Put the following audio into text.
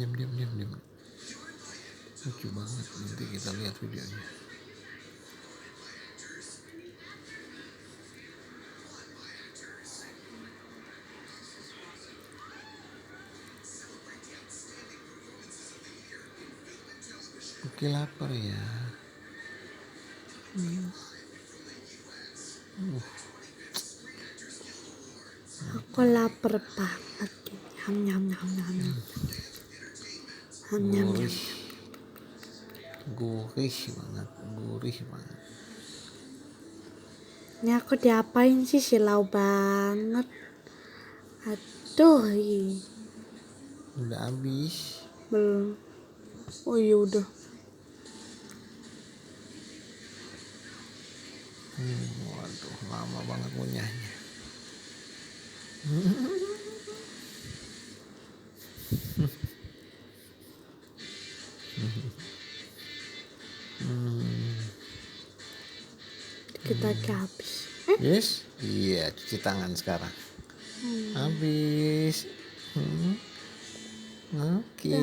Diam. Lucu banget, nanti kita lihat videonya. Oke, lapar ya. Aku lapar banget. Nyam. Gurih banget. Ini aku diapain sih, silau banget. Aduh, Udah habis. belum. Oh iya udah. Waduh, lama banget ngunyahnya. Kita habis. Yes? Iya, cuci tangan sekarang. Habis. Oke.